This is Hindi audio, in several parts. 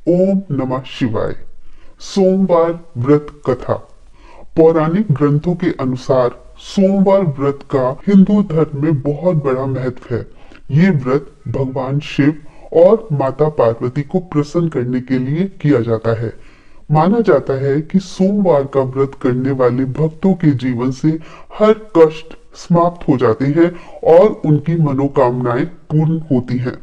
ओम नमः शिवाय। सोमवार व्रत कथा। पौराणिक ग्रंथों के अनुसार सोमवार व्रत का हिंदू धर्म में बहुत बड़ा महत्व है। ये व्रत भगवान शिव और माता पार्वती को प्रसन्न करने के लिए किया जाता है। माना जाता है कि सोमवार का व्रत करने वाले भक्तों के जीवन से हर कष्ट समाप्त हो जाते हैं और उनकी मनोकामनाएं पूर्ण होती हैं।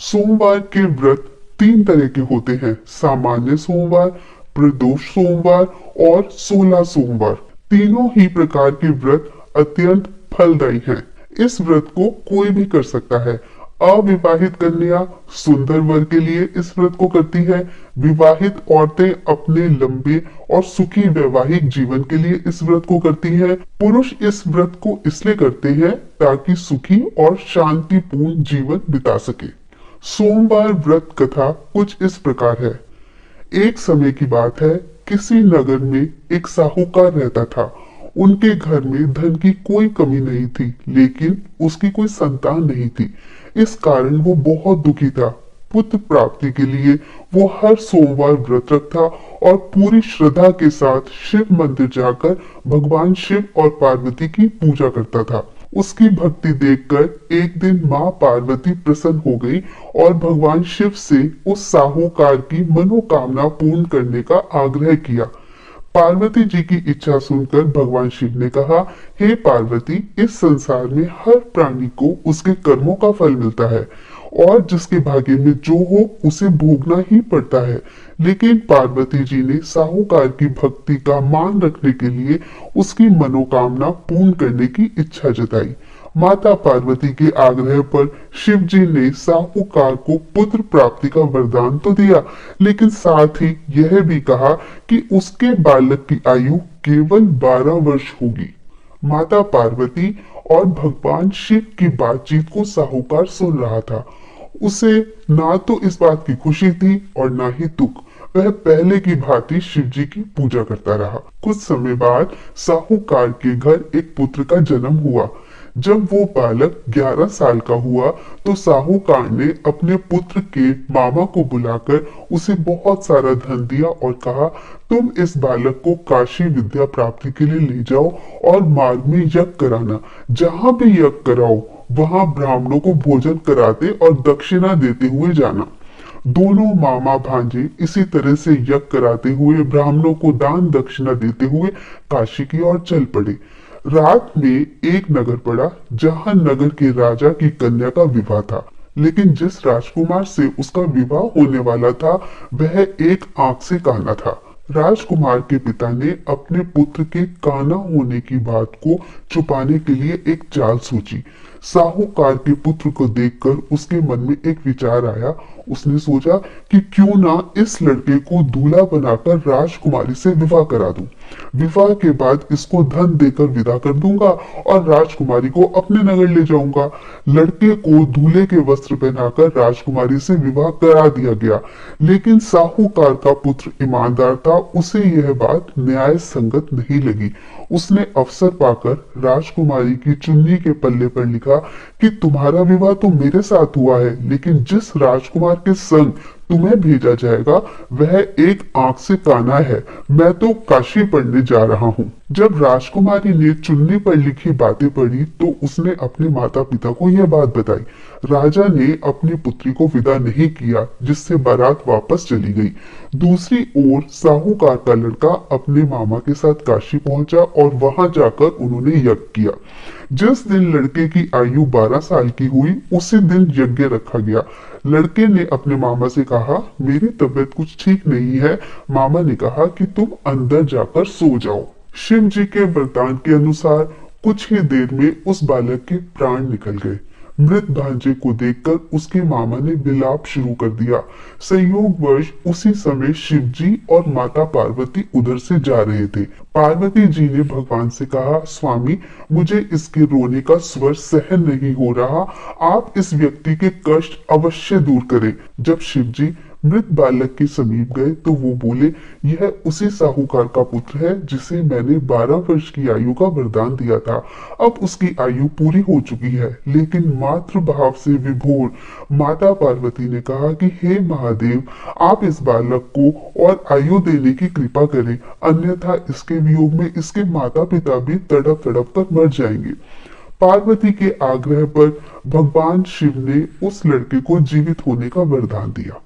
सोमवार के व्रत तीन तरह के होते हैं: सामान्य सोमवार, प्रदोष सोमवार और 16 सोमवार। तीनों ही प्रकार के व्रत अत्यंत फलदायी हैं। इस व्रत को कोई भी कर सकता है। अविवाहित कन्या सुंदर वर के लिए इस व्रत को करती है। विवाहित औरतें अपने लंबे और सुखी वैवाहिक जीवन के लिए इस व्रत को करती हैं। पुरुष इस व्रत को इसलिए करते हैं ताकि सुखी और शांतिपूर्ण जीवन बिता सके। सोमवार व्रत कथा कुछ इस प्रकार है। एक समय की बात है, किसी नगर में एक साहूकार रहता था। उनके घर में धन की कोई कमी नहीं थी, लेकिन उसकी कोई संतान नहीं थी। इस कारण वो बहुत दुखी था। पुत्र प्राप्ति के लिए वो हर सोमवार व्रत रखता और पूरी श्रद्धा के साथ शिव मंदिर जाकर भगवान शिव और पार्वती की पूजा करता था। उसकी भक्ति देखकर एक दिन माँ पार्वती प्रसन्न हो गई और भगवान शिव से उस साहूकार की मनोकामना पूर्ण करने का आग्रह किया। पार्वती जी की इच्छा सुनकर भगवान शिव ने कहा, हे पार्वती, इस संसार में हर प्राणी को उसके कर्मों का फल मिलता है और जिसके भाग्य में जो हो उसे भोगना ही पड़ता है। लेकिन पार्वती जी ने साहूकार की भक्ति का मान रखने के लिए उसकी मनोकामना पूर्ण करने की इच्छा जताई। माता पार्वती के आग्रह पर शिव जी ने साहूकार को पुत्र प्राप्ति का वरदान तो दिया, लेकिन साथ ही यह भी कहा कि उसके बालक की आयु केवल 12 वर्ष होगी। माता पार्वती और भगवान शिव की बातचीत को साहूकार सुन रहा था। उसे ना तो इस बात की खुशी थी और ना ही दुख। वह पहले की भांति शिव जी की पूजा करता रहा। कुछ समय बाद साहूकार के घर एक पुत्र का जन्म हुआ। जब वो बालक 11 साल का हुआ तो साहूकार ने अपने पुत्र के मामा को बुलाकर उसे बहुत सारा धन दिया और कहा, तुम इस बालक को काशी विद्या प्राप्ति के लिए ले जाओ और मार्ग में यज्ञ कराना। जहां भी यज्ञ कराओ वहां ब्राह्मणों को भोजन कराते और दक्षिणा देते हुए जाना। दोनों मामा भांजे इसी तरह से यज्ञ कराते हुए ब्राह्मणों को दान दक्षिणा देते हुए काशी की ओर चल पड़े। रात में एक नगर पड़ा जहां नगर के राजा की कन्या का विवाह था। लेकिन जिस राजकुमार से उसका विवाह होने वाला था वह एक आंख से काना था। राजकुमार के पिता ने अपने पुत्र के काना होने की बात को छुपाने के लिए एक चाल सोची। साहूकार के पुत्र को देखकर उसके मन में एक विचार आया। उसने सोचा कि क्यों ना इस लड़के को दूल्हा बनाकर राजकुमारी से विवाह करा दूं। विवाह के बाद इसको धन देकर विदा कर दूंगा और राजकुमारी को अपने नगर ले जाऊंगा। लड़के को दूल्हे के वस्त्र पहनाकर राजकुमारी से विवाह करा दिया गया। लेकिन साहूकार का पुत्र ईमानदार था, उसे यह बात न्याय संगत नहीं लगी। उसने अवसर पाकर राजकुमारी की चुन्नी के पल्ले पर लिखा कि तुम्हारा विवाह तो मेरे साथ हुआ है, लेकिन जिस राजकुमार के संग तुम्हें भेजा जाएगा वह एक आंख से काना है। मैं तो काशी पढ़ने जा रहा हूँ। जब राजकुमारी ने चुन्नी पर लिखी बातें पढ़ी तो उसने अपने माता पिता को यह बात बताई। राजा ने अपनी पुत्री को विदा नहीं किया, जिससे बारात वापस चली गई। दूसरी ओर साहूकार का लड़का अपने मामा के साथ काशी पहुंचा और वहां जाकर उन्होंने यज्ञ किया। जिस दिन लड़के की आयु 12 साल की हुई उसी दिन यज्ञ रखा गया। लड़के ने अपने मामा से कहा, मेरी तबीयत कुछ ठीक नहीं है। मामा ने कहा कि तुम अंदर जाकर सो जाओ। शिव जी के वरदान के अनुसार कुछ ही देर में उस बालक के प्राण निकल गए। मृत भांजे को देखकर उसके मामा ने विलाप शुरू कर दिया। संयोगवश उसी समय शिव जी और माता पार्वती उधर से जा रहे थे। पार्वती जी ने भगवान से कहा, स्वामी, मुझे इसके रोने का स्वर सहन नहीं हो रहा। आप इस व्यक्ति के कष्ट अवश्य दूर करें। जब शिव जी मृत बालक के समीप गए तो वो बोले, यह उसी साहूकार का पुत्र है जिसे मैंने 12 वर्ष की आयु का वरदान दिया था। अब उसकी आयु पूरी हो चुकी है। लेकिन मातृ भाव से विभोर माता पार्वती ने कहा कि हे महादेव, आप इस बालक को और आयु देने की कृपा करें, अन्यथा इसके वियोग में इसके माता पिता भी तड़प तड़प कर मर जाएंगे। पार्वती के आग्रह पर भगवान शिव ने उस लड़के को जीवित होने का वरदान दिया।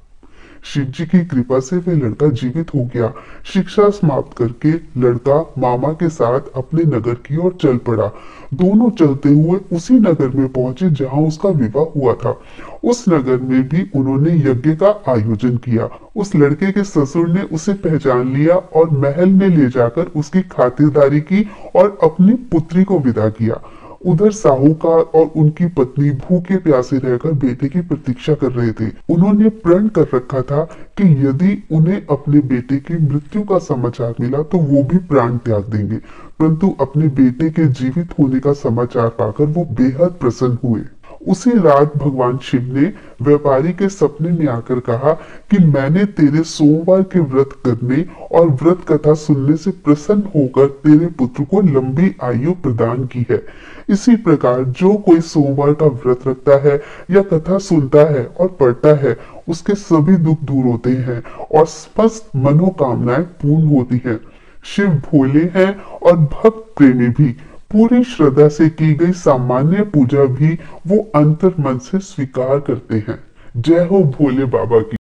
शिव जी की कृपा से वह लड़का जीवित हो गया। शिक्षा समाप्त करके लड़का मामा के साथ अपने नगर की ओर चल पड़ा। दोनों चलते हुए उसी नगर में पहुंचे जहां उसका विवाह हुआ था। उस नगर में भी उन्होंने यज्ञ का आयोजन किया। उस लड़के के ससुर ने उसे पहचान लिया और महल में ले जाकर उसकी खातिरदारी की और अपनी पुत्री को विदा किया। उधर साहूकार और उनकी पत्नी भूखे प्यासे रहकर बेटे की प्रतीक्षा कर रहे थे। उन्होंने प्रण कर रखा था कि यदि उन्हें अपने बेटे की मृत्यु का समाचार मिला तो वो भी प्राण त्याग देंगे, परंतु अपने बेटे के जीवित होने का समाचार पाकर वो बेहद प्रसन्न हुए। उसी रात भगवान शिव ने व्यापारी के सपने में आकर कहा कि मैंने तेरे सोमवार के व्रत करने और व्रत कथा सुनने से प्रसन्न होकर तेरे पुत्र को लंबी आयु प्रदान की है। इसी प्रकार जो कोई सोमवार का व्रत रखता है या कथा सुनता है और पढ़ता है, उसके सभी दुख दूर होते हैं और समस्त मनोकामनाएं पूर्ण होती हैं। शिव भोले हैं और भक्त प्रेमी भी। पूरी श्रद्धा से की गई सामान्य पूजा भी वो अंतर मन से स्वीकार करते हैं। जय हो भोले बाबा की।